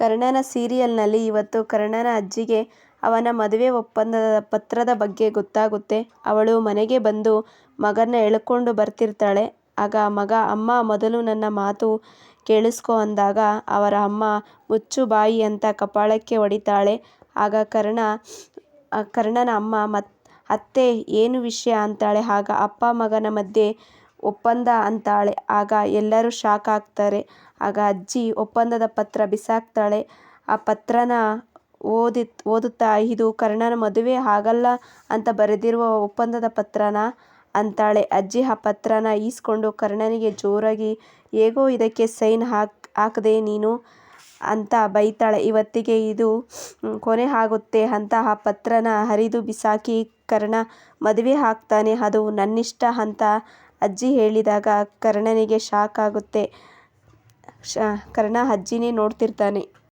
ಕರ್ಣನ ಸೀರಿಯಲ್ನಲ್ಲಿ ಇವತ್ತು ಕರ್ಣನ ಅಜ್ಜಿಗೆ ಅವನ ಮದುವೆ ಒಪ್ಪಂದದ ಪತ್ರದ ಬಗ್ಗೆ ಗೊತ್ತಾಗುತ್ತೆ. ಅವಳು ಮನೆಗೆ ಬಂದು ಮಗನ್ನ ಎಳ್ಕೊಂಡು ಬರ್ತಿರ್ತಾಳೆ. ಆಗ ಮಗ ಅಮ್ಮ ಮೊದಲು ನನ್ನ ಮಾತು ಕೇಳಿಸ್ಕೊ ಅಂದಾಗ ಅವರ ಅಮ್ಮ ಮುಚ್ಚು ಬಾಯಿ ಅಂತ ಕಪಾಳಕ್ಕೆ ಹೊಡಿತಾಳೆ. ಆಗ ಕರ್ಣನ ಅಮ್ಮ ಅತ್ತೆ ಏನು ವಿಷಯ ಅಂತಾಳೆ. ಆಗ ಅಪ್ಪ ಮಗನ ಮಧ್ಯೆ ಒಪ್ಪಂದ ಅಂತಾಳೆ. ಆಗ ಎಲ್ಲರೂ ಶಾಕ್ ಆಗ್ತಾರೆ. ಆಗ ಅಜ್ಜಿ ಒಪ್ಪಂದದ ಪತ್ರ ಬಿಸಾಕ್ತಾಳೆ. ಆ ಪತ್ರನ ಓದುತ್ತಾ ಇದು ಕರ್ಣನ ಮದುವೆ ಆಗಲ್ಲ ಅಂತ ಬರೆದಿರುವ ಒಪ್ಪಂದದ ಪತ್ರನಾ ಅಂತಾಳೆ. ಅಜ್ಜಿ ಆ ಪತ್ರನ ಈಸ್ಕೊಂಡು ಕರ್ಣನಿಗೆ ಜೋರಾಗಿ ಹೇಗೋ ಇದಕ್ಕೆ ಸೈನ್ ಹಾಕ್ದೆ ನೀನು ಅಂತ ಬೈತಾಳೆ. ಇವತ್ತಿಗೆ ಇದು ಕೊನೆ ಆಗುತ್ತೆ ಅಂತ ಆ ಪತ್ರನ ಹರಿದು ಬಿಸಾಕಿ ಕರ್ಣ ಮದುವೆ ಆಗ್ತಾನೆ, ಅದು ನನ್ನಿಷ್ಟ ಅಂತ ಅಜ್ಜಿ ಹೇಳಿದಾಗ ಕರ್ಣನಿಗೆ ಶಾಕ್ ಆಗುತ್ತೆ. ಕರ್ಣ ಅಜ್ಜಿನೇ ನೋಡ್ತಿರ್ತಾನೆ.